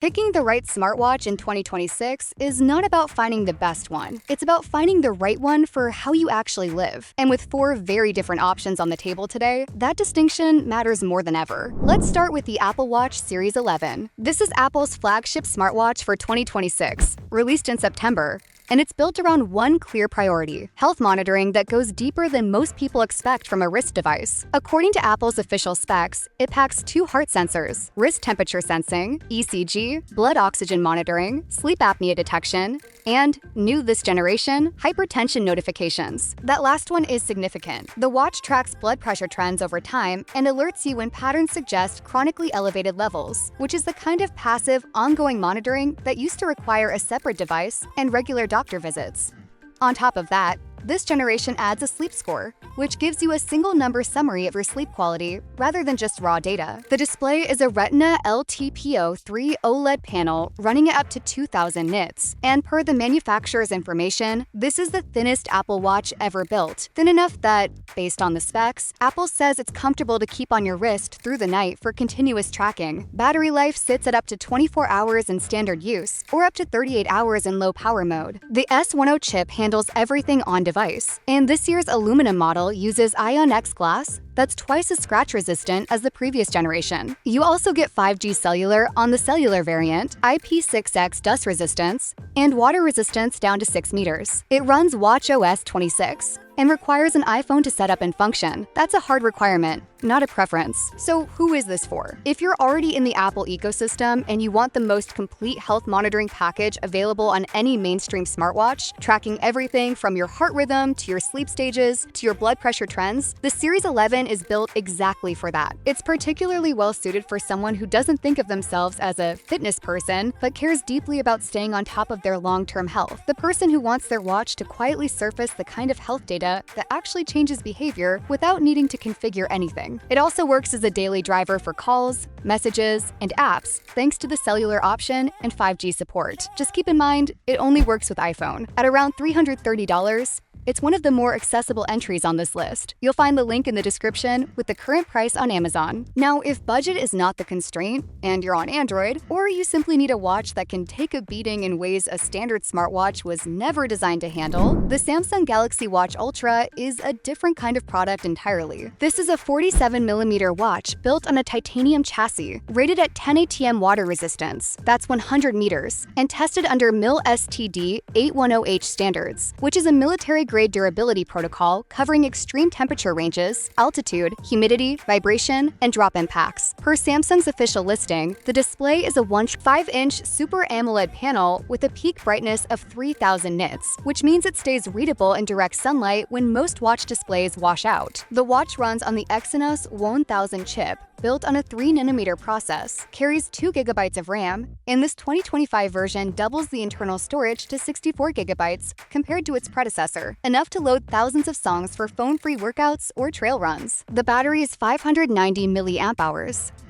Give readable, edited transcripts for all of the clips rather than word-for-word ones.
Picking the right smartwatch in 2026 is not about finding the best one. It's about finding the right one for how you actually live. And with 4 very different options on the table today, that distinction matters more than ever. Let's start with the Apple Watch Series 11. This is Apple's flagship smartwatch for 2026, released in September. And it's built around one clear priority: health monitoring that goes deeper than most people expect from a wrist device. According to Apple's official specs, it packs 2 heart sensors, wrist temperature sensing, ECG, blood oxygen monitoring, sleep apnea detection, and, new this generation, hypertension notifications. That last one is significant. The watch tracks blood pressure trends over time and alerts you when patterns suggest chronically elevated levels, which is the kind of passive, ongoing monitoring that used to require a separate device and regular doctor visits. On top of that, this generation adds a sleep score, which gives you a single-number summary of your sleep quality rather than just raw data. The display is a Retina LTPO3 OLED panel running at up to 2,000 nits, and per the manufacturer's information, this is the thinnest Apple Watch ever built, thin enough that, based on the specs, Apple says it's comfortable to keep on your wrist through the night for continuous tracking. Battery life sits at up to 24 hours in standard use, or up to 38 hours in low-power mode. The S10 chip handles everything on device, and this year's aluminum model uses Ion X glass that's twice as scratch-resistant as the previous generation. You also get 5G cellular on the cellular variant, IP6X dust resistance, and water resistance down to 6 meters. It runs watchOS 26 and requires an iPhone to set up and function. That's a hard requirement, not a preference. So who is this for? If you're already in the Apple ecosystem and you want the most complete health monitoring package available on any mainstream smartwatch, tracking everything from your heart rhythm to your sleep stages to your blood pressure trends, the Series 11 is built exactly for that. It's particularly well suited for someone who doesn't think of themselves as a fitness person, but cares deeply about staying on top of their long-term health. The person who wants their watch to quietly surface the kind of health data that actually changes behavior without needing to configure anything. It also works as a daily driver for calls, messages, and apps, thanks to the cellular option and 5G support. Just keep in mind, it only works with iPhone. At around $330, it's one of the more accessible entries on this list. You'll find the link in the description with the current price on Amazon. Now, if budget is not the constraint, and you're on Android, or you simply need a watch that can take a beating in ways a standard smartwatch was never designed to handle, the Samsung Galaxy Watch Ultra is a different kind of product entirely. This is a 47mm watch built on a titanium chassis, rated at 10 ATM water resistance, that's 100 meters, and tested under MIL STD 810H standards, which is a military-grade durability protocol covering extreme temperature ranges, altitude, humidity, vibration, and drop impacts. Per Samsung's official listing, the display is a 1.5-inch Super AMOLED panel with a peak brightness of 3,000 nits, which means it stays readable in direct sunlight when most watch displays wash out. The watch runs on the Exynos 1000 chip, built on a 3nm process, carries 2 GB of RAM, and this 2025 version doubles the internal storage to 64 GB compared to its predecessor, enough to load thousands of songs for phone-free workouts or trail runs. The battery is 590 mAh,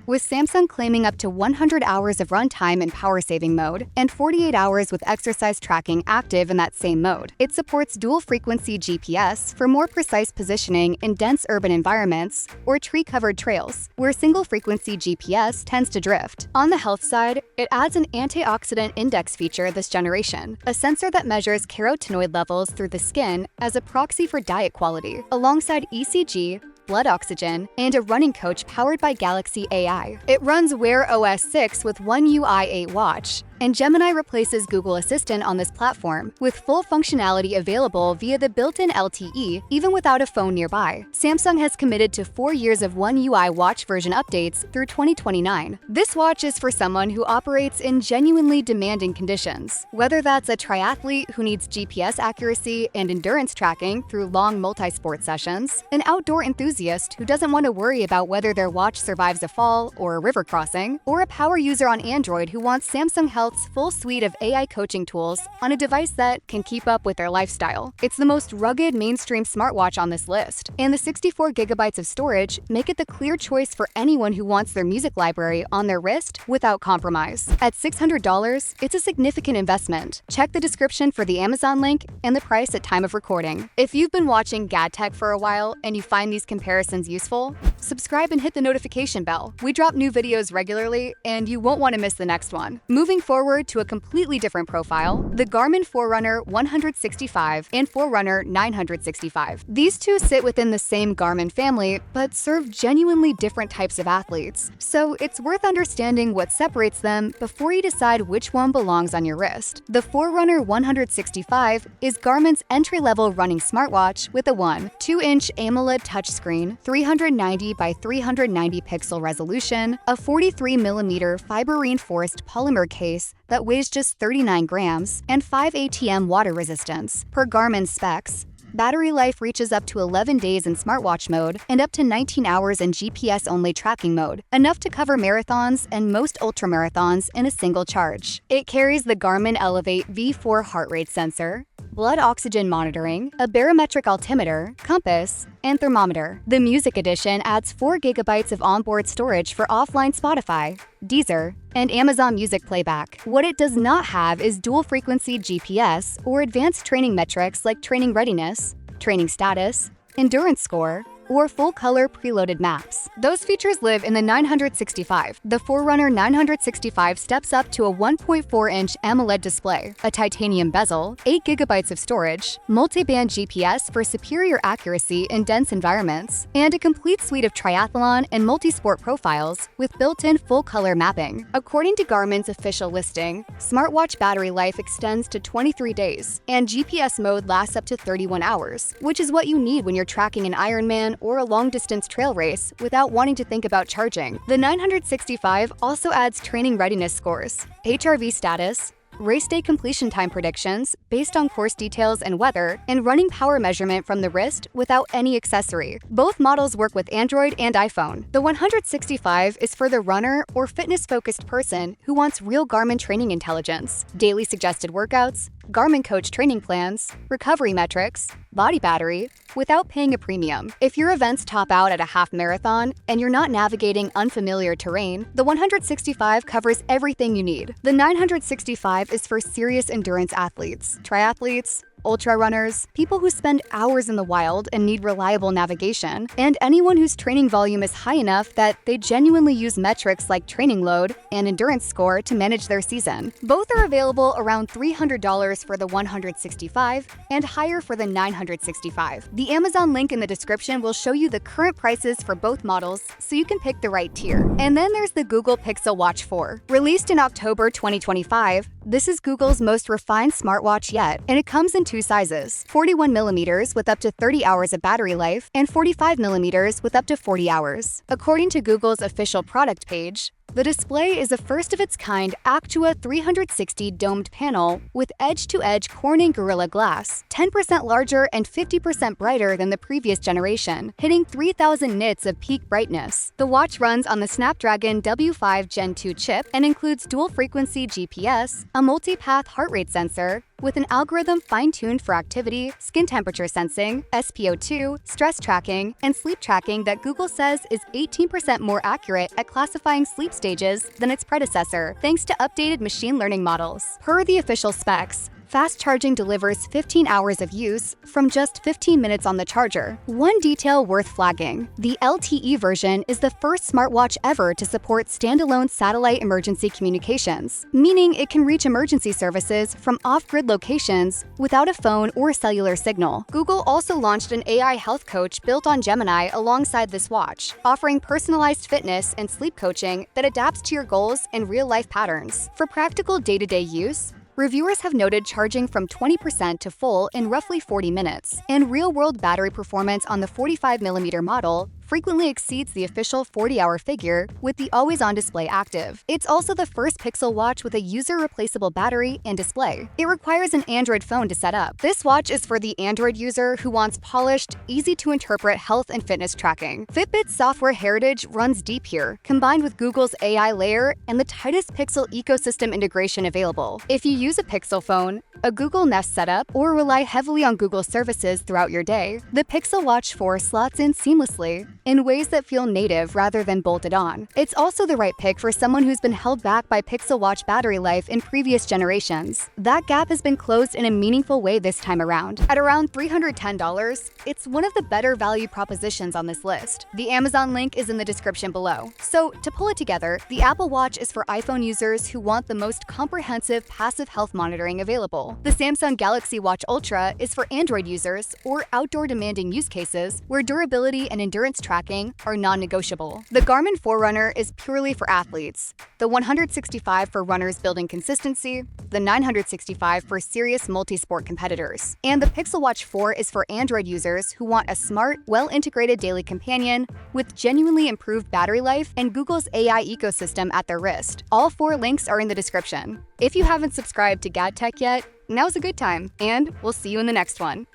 with Samsung claiming up to 100 hours of runtime in power-saving mode and 48 hours with exercise tracking active in that same mode. It supports dual-frequency GPS for more precise positioning in dense urban environments or tree-covered trails, where single-frequency GPS tends to drift. On the health side, it adds an antioxidant index feature this generation, a sensor that measures carotenoid levels through the skin as a proxy for diet quality, alongside ECG, blood oxygen, and a running coach powered by Galaxy AI. It runs Wear OS 6 with One UI 8 Watch, and Gemini replaces Google Assistant on this platform, with full functionality available via the built-in LTE, even without a phone nearby. Samsung has committed to 4 years of One UI Watch version updates through 2029. This watch is for someone who operates in genuinely demanding conditions, whether that's a triathlete who needs GPS accuracy and endurance tracking through long multi-sport sessions, an outdoor enthusiast who doesn't want to worry about whether their watch survives a fall or a river crossing, or a power user on Android who wants Samsung Health health's full suite of AI coaching tools on a device that can keep up with their lifestyle. It's the most rugged mainstream smartwatch on this list, and the 64 gigabytes of storage make it the clear choice for anyone who wants their music library on their wrist without compromise. At $600, it's a significant investment. Check the description for the Amazon link and the price at time of recording. If you've been watching GadTech for a while and you find these comparisons useful, subscribe and hit the notification bell. We drop new videos regularly, and you won't want to miss the next one. Moving forward to a completely different profile, the Garmin Forerunner 165 and Forerunner 965. These two sit within the same Garmin family, but serve genuinely different types of athletes. So it's worth understanding what separates them before you decide which one belongs on your wrist. The Forerunner 165 is Garmin's entry-level running smartwatch with a 2-inch AMOLED touchscreen, 390 by 390 pixel resolution, a 43mm fiber-reinforced polymer case that weighs just 39 grams, and 5 ATM water resistance. Per Garmin specs, battery life reaches up to 11 days in smartwatch mode and up to 19 hours in GPS-only tracking mode, enough to cover marathons and most ultramarathons in a single charge. It carries the Garmin Elevate V4 heart rate sensor, blood oxygen monitoring, a barometric altimeter, compass, and thermometer. The Music Edition adds 4 gigabytes of onboard storage for offline Spotify, Deezer, and Amazon Music playback. What it does not have is dual-frequency GPS or advanced training metrics like training readiness, training status, endurance score, or full-color preloaded maps. Those features live in the 965. The Forerunner 965 steps up to a 1.4-inch AMOLED display, a titanium bezel, 8 gigabytes of storage, multi-band GPS for superior accuracy in dense environments, and a complete suite of triathlon and multi-sport profiles with built-in full-color mapping. According to Garmin's official listing, smartwatch battery life extends to 23 days, and GPS mode lasts up to 31 hours, which is what you need when you're tracking an Ironman or a long-distance trail race without wanting to think about charging. The 965 also adds training readiness scores, HRV status, race day completion time predictions based on course details and weather, and running power measurement from the wrist without any accessory. Both models work with Android and iPhone. The 165 is for the runner or fitness-focused person who wants real Garmin training intelligence, daily suggested workouts, Garmin Coach training plans, recovery metrics, body battery, without paying a premium. If your events top out at a half marathon and you're not navigating unfamiliar terrain, the 165 covers everything you need. The 965 is for serious endurance athletes, triathletes, ultra runners, people who spend hours in the wild and need reliable navigation, and anyone whose training volume is high enough that they genuinely use metrics like training load and endurance score to manage their season. Both are available around $300 for the 165 and higher for the 965. The Amazon link in the description will show you the current prices for both models so you can pick the right tier. And then there's the Google Pixel Watch 4. Released in October 2025, this is Google's most refined smartwatch yet, and it comes in two sizes: 41mm with up to 30 hours of battery life and 45mm with up to 40 hours. According to Google's official product page, the display is a first-of-its-kind Actua 360 domed panel with edge-to-edge Corning Gorilla Glass, 10% larger and 50% brighter than the previous generation, hitting 3,000 nits of peak brightness. The watch runs on the Snapdragon W5 Gen 2 chip and includes dual-frequency GPS, a multi-path heart rate sensor, with an algorithm fine-tuned for activity, skin temperature sensing, SpO2, stress tracking, and sleep tracking that Google says is 18% more accurate at classifying sleep stages than its predecessor, thanks to updated machine learning models. Per the official specs, fast charging delivers 15 hours of use from just 15 minutes on the charger. One detail worth flagging: the LTE version is the first smartwatch ever to support standalone satellite emergency communications, meaning it can reach emergency services from off-grid locations without a phone or cellular signal. Google also launched an AI health coach built on Gemini alongside this watch, offering personalized fitness and sleep coaching that adapts to your goals and real-life patterns. For practical day-to-day use, reviewers have noted charging from 20% to full in roughly 40 minutes, and real-world battery performance on the 45mm model frequently exceeds the official 40-hour figure with the always-on display active. It's also the first Pixel watch with a user-replaceable battery and display. It requires an Android phone to set up. This watch is for the Android user who wants polished, easy-to-interpret health and fitness tracking. Fitbit's software heritage runs deep here, combined with Google's AI layer and the tightest Pixel ecosystem integration available. If you use a Pixel phone, a Google Nest setup, or rely heavily on Google services throughout your day, the Pixel Watch 4 slots in seamlessly in ways that feel native rather than bolted on. It's also the right pick for someone who's been held back by Pixel Watch battery life in previous generations. That gap has been closed in a meaningful way this time around. At around $310, it's one of the better value propositions on this list. The Amazon link is in the description below. So, to pull it together, the Apple Watch is for iPhone users who want the most comprehensive passive health monitoring available. The Samsung Galaxy Watch Ultra is for Android users or outdoor demanding use cases where durability and endurance tracking are non-negotiable. The Garmin Forerunner is purely for athletes, the 165 for runners building consistency, the 965 for serious multi-sport competitors. And the Pixel Watch 4 is for Android users who want a smart, well-integrated daily companion with genuinely improved battery life and Google's AI ecosystem at their wrist. All 4 links are in the description. If you haven't subscribed to GadTech yet, now's a good time, and we'll see you in the next one.